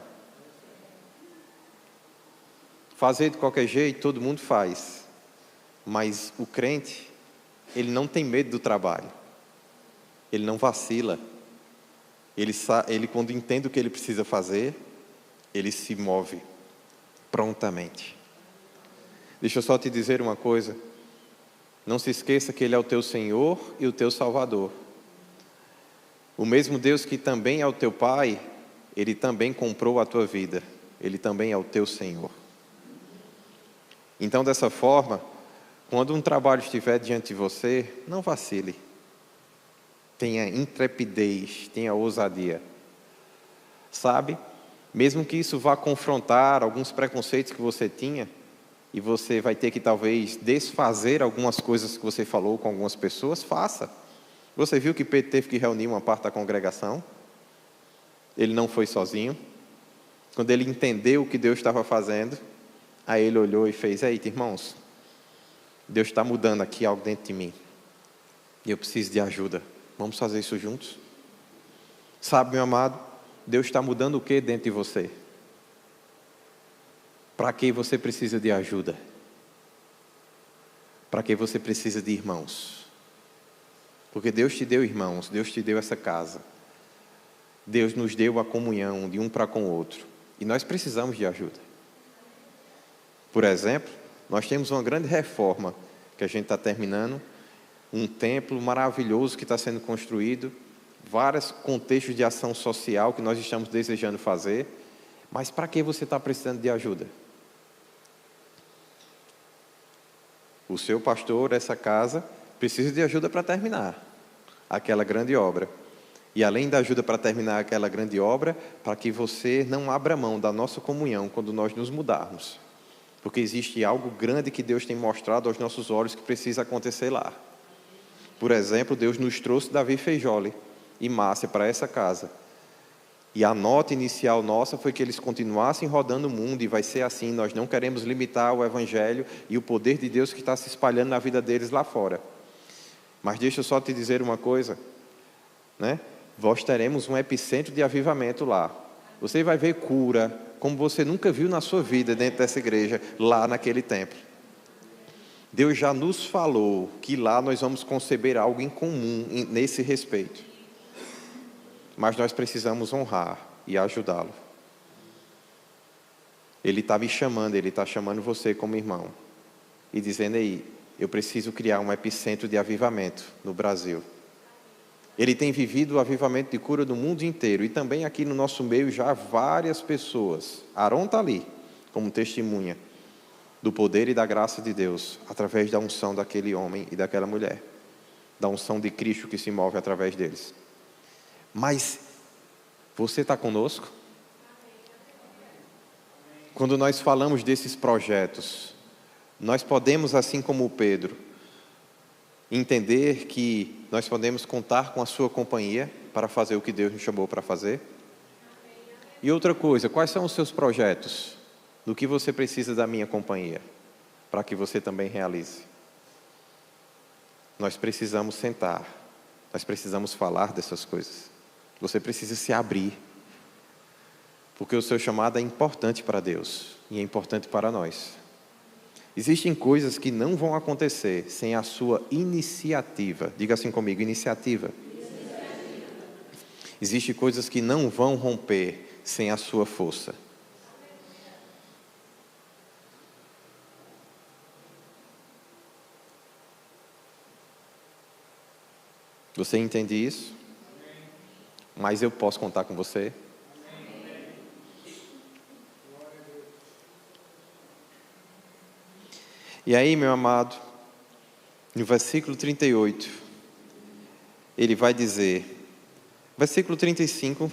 Fazer de qualquer jeito, todo mundo faz. Mas o crente, ele não tem medo do trabalho. Ele não vacila. Ele quando entende o que ele precisa fazer, ele se move prontamente. Deixa eu só te dizer uma coisa. Não se esqueça que Ele é o teu Senhor e o teu Salvador. O mesmo Deus que também é o teu Pai, Ele também comprou a tua vida. Ele também é o teu Senhor. Então, dessa forma, quando um trabalho estiver diante de você, não vacile. Tenha intrepidez, tenha ousadia. Sabe? Mesmo que isso vá confrontar alguns preconceitos que você tinha, e você vai ter que talvez desfazer algumas coisas que você falou com algumas pessoas, faça. Você viu que Pedro teve que reunir uma parte da congregação? Ele não foi sozinho. Quando ele entendeu o que Deus estava fazendo, aí ele olhou e fez: eita, irmãos, Deus está mudando aqui algo dentro de mim. E eu preciso de ajuda. Vamos fazer isso juntos? Sabe, meu amado, Deus está mudando o que dentro de você? Para que você precisa de ajuda? Para que você precisa de irmãos? Porque Deus te deu irmãos, Deus te deu essa casa. Deus nos deu a comunhão de um para com o outro. E nós precisamos de ajuda. Por exemplo, nós temos uma grande reforma que a gente está terminando, um templo maravilhoso que está sendo construído, vários contextos de ação social que nós estamos desejando fazer, mas para que você está precisando de ajuda? O seu pastor, essa casa, precisa de ajuda para terminar aquela grande obra. E além da ajuda para terminar aquela grande obra, para que você não abra mão da nossa comunhão quando nós nos mudarmos. Porque existe algo grande que Deus tem mostrado aos nossos olhos que precisa acontecer lá. Por exemplo, Deus nos trouxe Davi Feijoli e Márcia para essa casa. E a nota inicial nossa foi que eles continuassem rodando o mundo, e vai ser assim. Nós não queremos limitar o Evangelho e o poder de Deus que está se espalhando na vida deles lá fora. Mas deixa eu só te dizer uma coisa, né? Nós teremos um epicentro de avivamento lá. Você vai ver cura, como você nunca viu na sua vida dentro dessa igreja, lá naquele templo. Deus já nos falou que lá nós vamos conceber algo em comum nesse respeito. Mas nós precisamos honrar e ajudá-lo. Ele está me chamando, ele está chamando você como irmão. E dizendo aí, eu preciso criar um epicentro de avivamento no Brasil. Ele tem vivido o avivamento de cura no mundo inteiro. E também aqui no nosso meio já várias pessoas. Aaron está ali como testemunha do poder e da graça de Deus, através da unção daquele homem e daquela mulher. Da unção de Cristo que se move através deles. Mas você está conosco? Quando nós falamos desses projetos, nós podemos, assim como o Pedro, entender que nós podemos contar com a sua companhia para fazer o que Deus nos chamou para fazer? E outra coisa, quais são os seus projetos? Do que você precisa da minha companhia, para que você também realize? Nós precisamos sentar, nós precisamos falar dessas coisas. Você precisa se abrir, porque o seu chamado é importante para Deus e é importante para nós. Existem coisas que não vão acontecer sem a sua iniciativa. Diga assim comigo, iniciativa. Existem coisas que não vão romper sem a sua força. Você entende isso? Mas eu posso contar com você? E aí, meu amado, no versículo 38, ele vai dizer, versículo 35,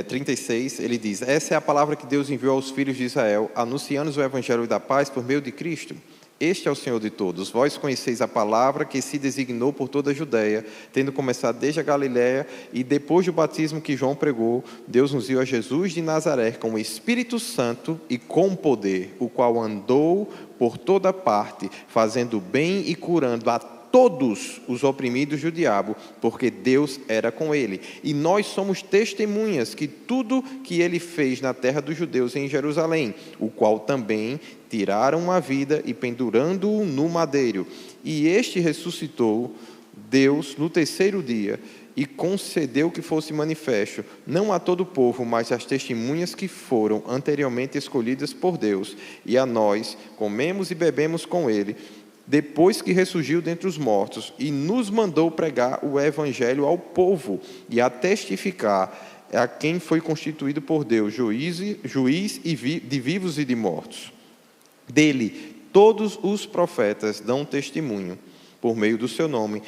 36, ele diz: essa é a palavra que Deus enviou aos filhos de Israel, anunciando o evangelho da paz por meio de Cristo. Este é o Senhor de todos. Vós conheceis a palavra que se designou por toda a Judeia, tendo começado desde a Galiléia, e depois do batismo que João pregou, Deus nos deu a Jesus de Nazaré com o Espírito Santo e com poder, o qual andou por toda parte, fazendo bem e curando a todos os oprimidos do diabo, porque Deus era com ele. E nós somos testemunhas que tudo que ele fez na terra dos judeus em Jerusalém, o qual também tiraram a vida e pendurando-o no madeiro. E este ressuscitou Deus no terceiro dia e concedeu que fosse manifesto, não a todo o povo, mas às testemunhas que foram anteriormente escolhidas por Deus. E a nós, comemos e bebemos com ele, depois que ressurgiu dentre os mortos, e nos mandou pregar o evangelho ao povo, e a testificar a quem foi constituído por Deus, juiz de vivos e de mortos. Dele, todos os profetas dão testemunho, por meio do seu nome,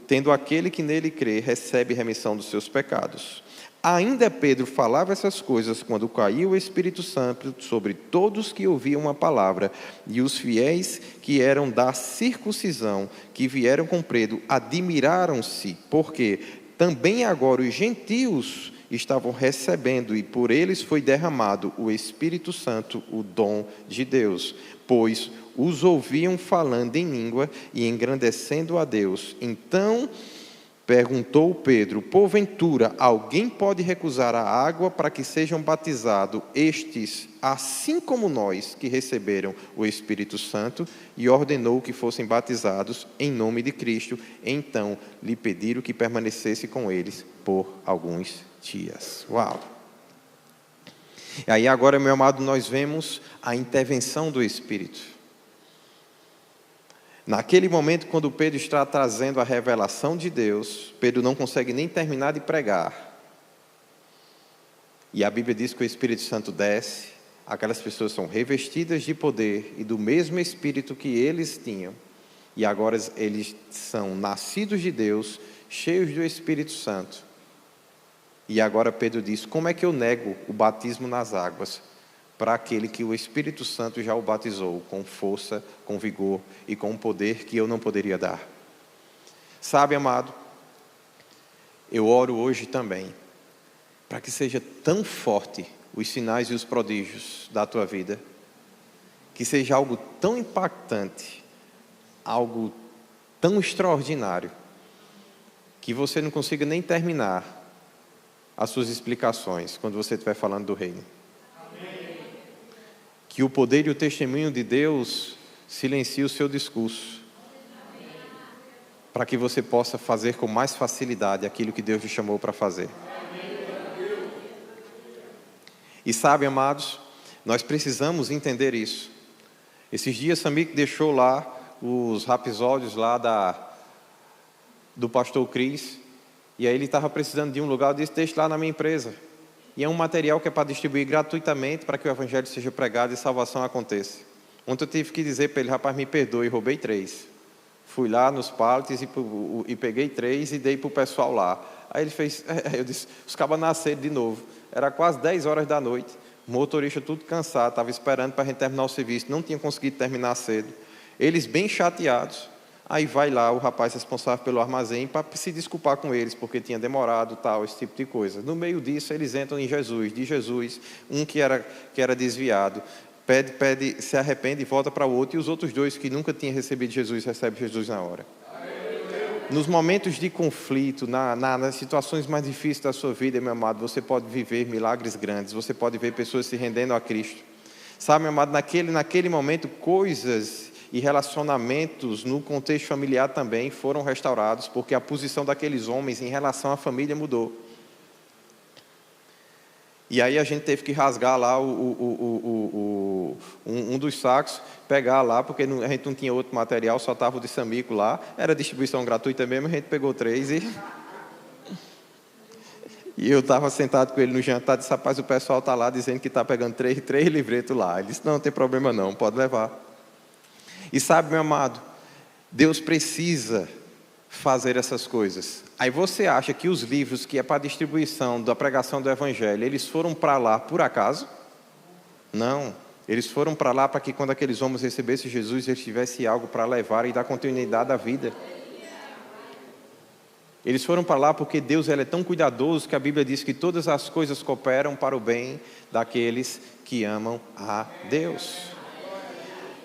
tendo aquele que nele crê, recebe remissão dos seus pecados. Ainda Pedro falava essas coisas quando caiu o Espírito Santo sobre todos que ouviam a palavra, e os fiéis que eram da circuncisão, que vieram com Pedro, admiraram-se, porque também agora os gentios estavam recebendo, e por eles foi derramado o Espírito Santo, o dom de Deus, pois os ouviam falando em língua e engrandecendo a Deus. Então Perguntou Pedro: porventura alguém pode recusar a água para que sejam batizados estes, assim como nós, que receberam o Espírito Santo? E ordenou que fossem batizados em nome de Cristo. Então lhe pediram que permanecesse com eles por alguns dias. Uau! E aí agora, meu amado, nós vemos a intervenção do Espírito. Naquele momento, quando Pedro está trazendo a revelação de Deus, Pedro não consegue nem terminar de pregar. E a Bíblia diz que o Espírito Santo desce, aquelas pessoas são revestidas de poder e do mesmo Espírito que eles tinham. E agora eles são nascidos de Deus, cheios do Espírito Santo. E agora Pedro diz: como é que eu nego o batismo nas águas para aquele que o Espírito Santo já o batizou com força, com vigor e com um poder que eu não poderia dar? Sabe, amado, eu oro hoje também para que seja tão forte os sinais e os prodígios da tua vida, que seja algo tão impactante, algo tão extraordinário, que você não consiga nem terminar as suas explicações quando você estiver falando do reino. Que o poder e o testemunho de Deus silencie o seu discurso, para que você possa fazer com mais facilidade aquilo que Deus lhe chamou para fazer. E sabe, amados, nós precisamos entender isso. Esses dias Samir deixou lá os episódios lá do pastor Cris, e aí ele estava precisando de um lugar. Eu disse: deixe lá na minha empresa. E é um material que é para distribuir gratuitamente para que o evangelho seja pregado e salvação aconteça. Ontem eu tive que dizer para ele: rapaz, me perdoe, roubei 3. Fui lá nos pallets e peguei 3 e dei para o pessoal lá. Aí ele fez, eu disse: os cabas nasceram de novo. Era quase 10 horas da noite, o motorista tudo cansado, estava esperando para a gente terminar o serviço, não tinha conseguido terminar cedo. Eles bem chateados. Aí vai lá o rapaz responsável pelo armazém para se desculpar com eles, porque tinha demorado, tal, esse tipo de coisa. No meio disso, eles entram em Jesus, de Jesus, um que era desviado, pede, se arrepende e volta para o outro, e os outros 2 que nunca tinham recebido Jesus, recebem Jesus na hora. Nos momentos de conflito, nas situações mais difíceis da sua vida, meu amado, você pode viver milagres grandes, você pode ver pessoas se rendendo a Cristo. Sabe, meu amado, naquele momento, coisas e relacionamentos no contexto familiar também foram restaurados, porque a posição daqueles homens em relação à família mudou. E aí a gente teve que rasgar lá um dos sacos, pegar lá, porque a gente não tinha outro material, só estava o de Samico lá, era distribuição gratuita mesmo, a gente pegou 3 e eu estava sentado com ele no jantar, disse: rapaz, o pessoal está lá dizendo que está pegando 3 livretos lá. Ele disse: não tem problema não, pode levar. E sabe, meu amado, Deus precisa fazer essas coisas. Aí você acha que os livros que é para distribuição da pregação do Evangelho, eles foram para lá por acaso? Não. Eles foram para lá para que quando aqueles homens recebessem Jesus, eles tivessem algo para levar e dar continuidade à vida. Eles foram para lá porque Deus é tão cuidadoso que a Bíblia diz que todas as coisas cooperam para o bem daqueles que amam a Deus.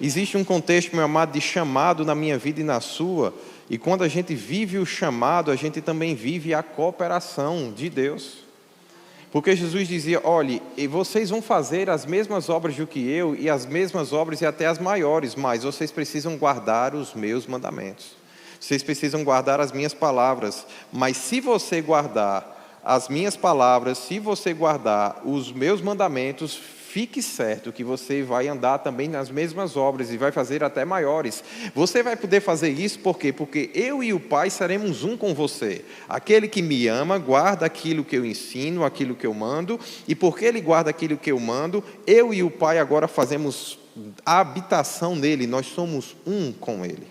Existe um contexto, meu amado, de chamado na minha vida e na sua, e quando a gente vive o chamado, a gente também vive a cooperação de Deus. Porque Jesus dizia: olhe, e vocês vão fazer as mesmas obras do que eu, e as mesmas obras e até as maiores, mas vocês precisam guardar os meus mandamentos. Vocês precisam guardar as minhas palavras, mas se você guardar as minhas palavras, se você guardar os meus mandamentos, fique certo que você vai andar também nas mesmas obras e vai fazer até maiores. Você vai poder fazer isso por quê? Porque eu e o Pai seremos um com você. Aquele que me ama guarda aquilo que eu ensino, aquilo que eu mando, e porque ele guarda aquilo que eu mando, eu e o Pai agora fazemos a habitação nele, nós somos um com ele.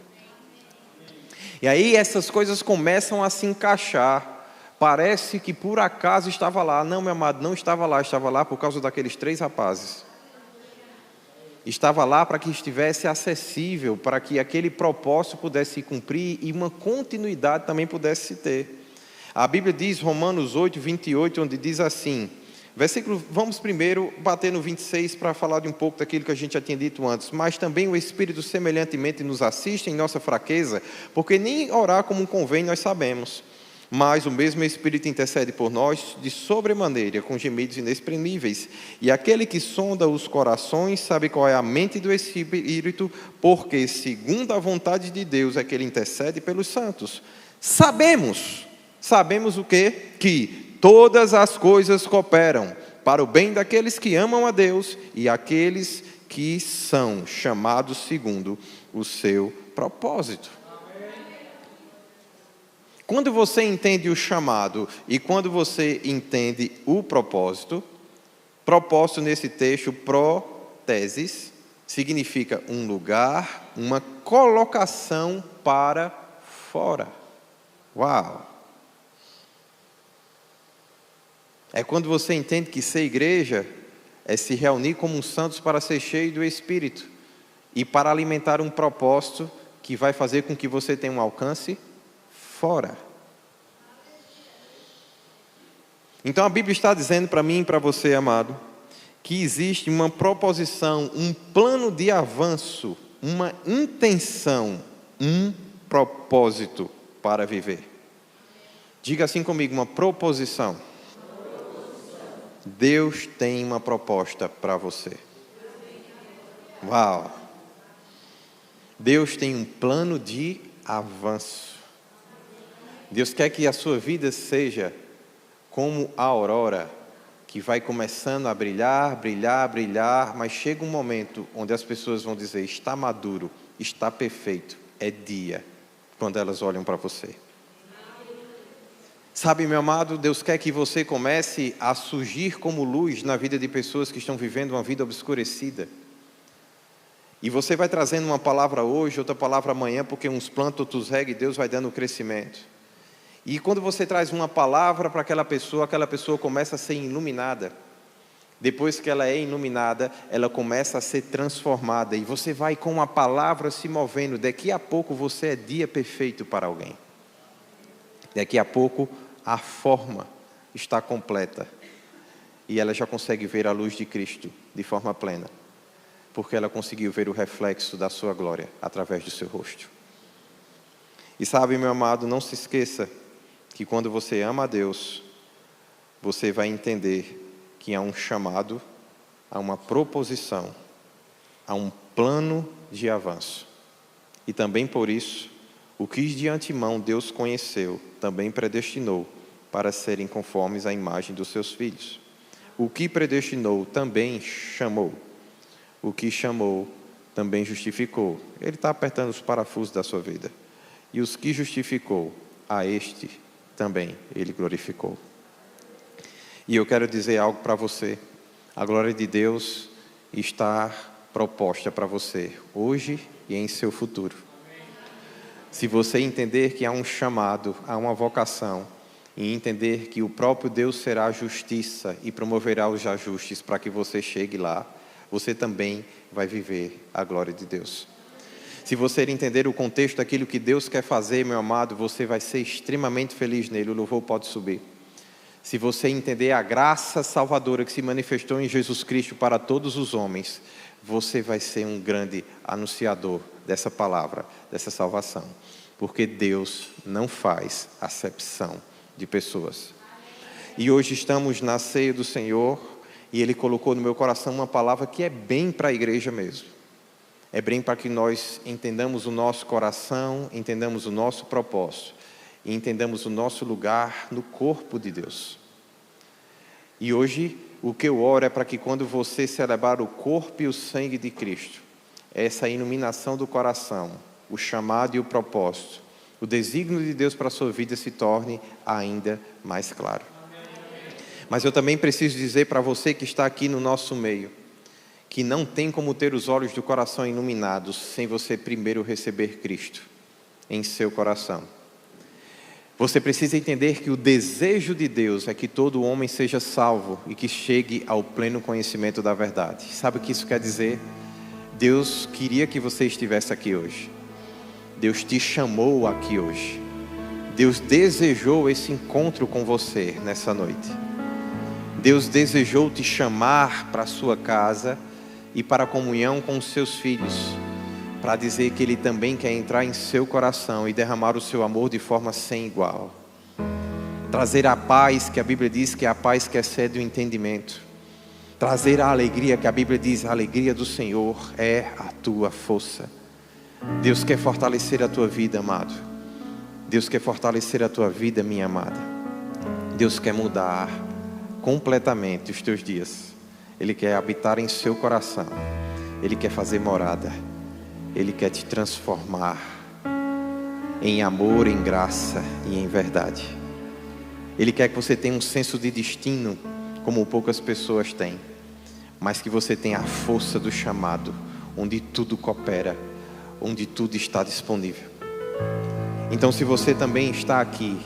E aí essas coisas começam a se encaixar. Parece que por acaso estava lá. Não, meu amado, não estava lá por causa daqueles 3 rapazes. Estava lá para que estivesse acessível, para que aquele propósito pudesse se cumprir e uma continuidade também pudesse se ter. A Bíblia diz, Romanos 8, 28, onde diz assim, versículo, vamos primeiro bater no 26 para falar de um pouco daquilo que a gente já tinha dito antes. Mas também o Espírito semelhantemente nos assiste em nossa fraqueza, porque nem orar como convém nós sabemos. Mas o mesmo Espírito intercede por nós de sobremaneira, com gemidos inexprimíveis. E aquele que sonda os corações sabe qual é a mente do Espírito, porque, segundo a vontade de Deus, é que ele intercede pelos santos. Sabemos o quê? Que todas as coisas cooperam para o bem daqueles que amam a Deus e aqueles que são chamados segundo o seu propósito. Quando você entende o chamado e quando você entende o propósito nesse texto, protesis, significa um lugar, uma colocação para fora. Uau! É quando você entende que ser igreja é se reunir como uns santos para ser cheio do Espírito e para alimentar um propósito que vai fazer com que você tenha um alcance fora. Então a Bíblia está dizendo para mim e para você, amado, que existe uma proposição, um plano de avanço, uma intenção, um propósito para viver. Diga assim comigo, uma proposição. Deus tem uma proposta para você. Uau! Deus tem um plano de avanço. Deus quer que a sua vida seja como a aurora, que vai começando a brilhar, brilhar, brilhar, mas chega um momento onde as pessoas vão dizer, está maduro, está perfeito, é dia, quando elas olham para você. Sabe, meu amado, Deus quer que você comece a surgir como luz na vida de pessoas que estão vivendo uma vida obscurecida. E você vai trazendo uma palavra hoje, outra palavra amanhã, porque uns plantam, outros regam, e Deus vai dando crescimento. E quando você traz uma palavra para aquela pessoa começa a ser iluminada. Depois que ela é iluminada, ela começa a ser transformada. E você vai com a palavra se movendo. Daqui a pouco você é dia perfeito para alguém. Daqui a pouco a forma está completa. E ela já consegue ver a luz de Cristo de forma plena. Porque ela conseguiu ver o reflexo da sua glória através do seu rosto. E sabe, meu amado, não se esqueça que quando você ama a Deus, você vai entender que há um chamado, há uma proposição, há um plano de avanço. E também por isso, o que de antemão Deus conheceu, também predestinou para serem conformes à imagem dos seus filhos. O que predestinou, também chamou. O que chamou, também justificou. Ele está apertando os parafusos da sua vida. E os que justificou, a este também ele glorificou. E eu quero dizer algo para você. A glória de Deus está proposta para você, hoje e em seu futuro. Se você entender que há um chamado, há uma vocação, e entender que o próprio Deus será a justiça e promoverá os ajustes para que você chegue lá, você também vai viver a glória de Deus. Se você entender o contexto daquilo que Deus quer fazer, meu amado, você vai ser extremamente feliz nele. O louvor pode subir. Se você entender a graça salvadora que se manifestou em Jesus Cristo para todos os homens, você vai ser um grande anunciador dessa palavra, dessa salvação. Porque Deus não faz acepção de pessoas. E hoje estamos na ceia do Senhor e Ele colocou no meu coração uma palavra que é bem para a igreja mesmo. É bem para que nós entendamos o nosso coração, entendamos o nosso propósito e entendamos o nosso lugar no corpo de Deus. E hoje o que eu oro é para que quando você celebrar o corpo e o sangue de Cristo, essa iluminação do coração, o chamado e o propósito, o desígnio de Deus para a sua vida se torne ainda mais claro. Mas eu também preciso dizer para você que está aqui no nosso meio, que não tem como ter os olhos do coração iluminados sem você primeiro receber Cristo em seu coração. Você precisa entender que o desejo de Deus é que todo homem seja salvo e que chegue ao pleno conhecimento da verdade. Sabe o que isso quer dizer? Deus queria que você estivesse aqui hoje. Deus te chamou aqui hoje. Deus desejou esse encontro com você nessa noite. Deus desejou te chamar para a sua casa e para a comunhão com os seus filhos, para dizer que Ele também quer entrar em seu coração e derramar o seu amor de forma sem igual. trazer a paz que a Bíblia diz que é a paz que excede o entendimento, trazer a alegria que a Bíblia diz, a alegria do Senhor é a tua força. Deus quer fortalecer a tua vida, amado. Deus quer fortalecer a tua vida, minha amada. Deus quer mudar completamente os teus dias. Ele quer habitar em seu coração. Ele quer fazer morada. Ele quer te transformar em amor, em graça e em verdade. Ele quer que você tenha um senso de destino como poucas pessoas têm, mas que você tenha a força do chamado, onde tudo coopera, onde tudo está disponível. Então, se você também está aqui,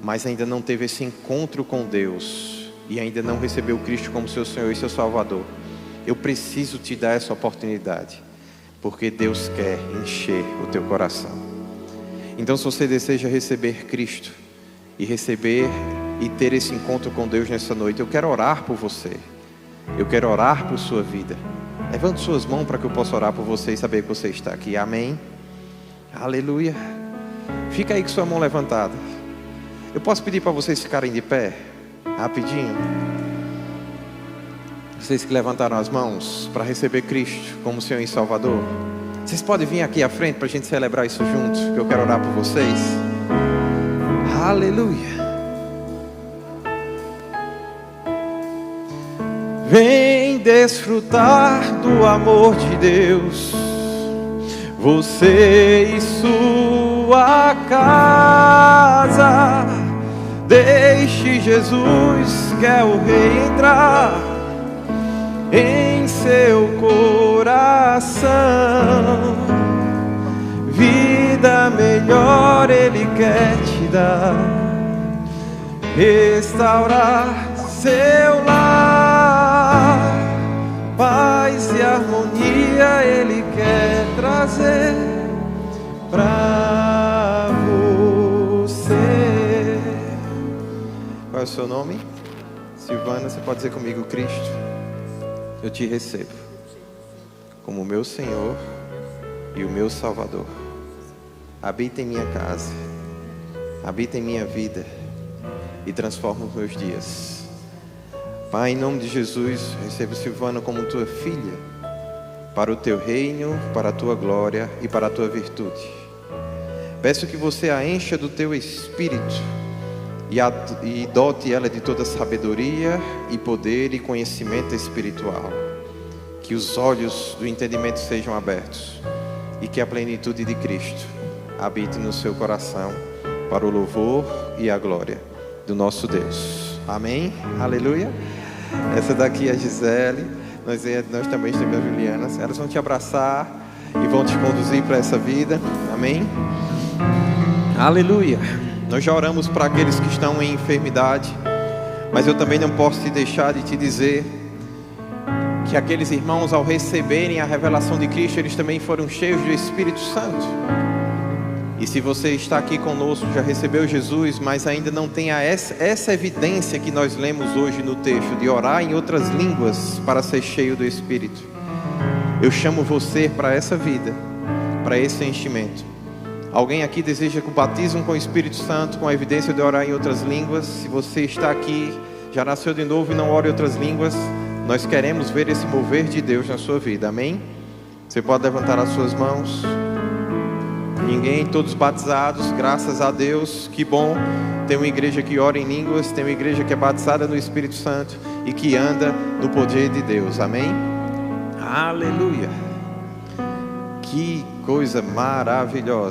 mas ainda não teve esse encontro com Deus e ainda não recebeu Cristo como seu Senhor e seu Salvador, eu preciso te dar essa oportunidade, porque Deus quer encher o teu coração. Então, se você deseja receber Cristo e ter esse encontro com Deus nessa noite, eu quero orar por você. Eu quero orar por sua vida. Levante suas mãos para que eu possa orar por você e saber que você está aqui. Amém? Aleluia. Fica aí com sua mão levantada. Eu posso pedir para vocês ficarem de pé? Rapidinho. Vocês que levantaram as mãos para receber Cristo como Senhor e Salvador, vocês podem vir aqui à frente para a gente celebrar isso juntos, que eu quero orar por vocês. Aleluia. Vem desfrutar do amor de Deus, você e sua casa. Deixe Jesus, que é o Rei, entrar em seu coração. Vida melhor Ele quer te dar, restaurar seu lar, paz e harmonia Ele quer trazer para você. Qual é o seu nome? Silvana, você pode dizer comigo: Cristo, eu te recebo como meu Senhor e o meu Salvador. Habita em minha casa, habita em minha vida e transforma os meus dias. Pai, em nome de Jesus, recebo Silvana como tua filha, para o teu reino, para a tua glória e para a tua virtude. Peço que você a encha do teu Espírito e dote ela de toda sabedoria e poder e conhecimento espiritual. Que os olhos do entendimento sejam abertos e que a plenitude de Cristo habite no seu coração, para o louvor e a glória do nosso Deus. Amém? Aleluia. Essa daqui é a Gisele. Nós também temos a Juliana. Elas vão te abraçar e vão te conduzir para essa vida. Amém? Aleluia. Nós já oramos para aqueles que estão em enfermidade, mas eu também não posso te deixar de te dizer que aqueles irmãos, ao receberem a revelação de Cristo, eles também foram cheios do Espírito Santo. E se você está aqui conosco, já recebeu Jesus, mas ainda não tem essa evidência que nós lemos hoje no texto, de orar em outras línguas para ser cheio do Espírito, eu chamo você para essa vida, para esse enchimento. Alguém aqui deseja que o batismo com o Espírito Santo, com a evidência de orar em outras línguas? Se você está aqui, já nasceu de novo e não ora em outras línguas, nós queremos ver esse mover de Deus na sua vida. Amém? Você pode levantar as suas mãos. Ninguém, todos batizados, graças a Deus. Que bom. Tem uma igreja que ora em línguas, tem uma igreja que é batizada no Espírito Santo e que anda no poder de Deus. Amém? Aleluia. Que coisa maravilhosa.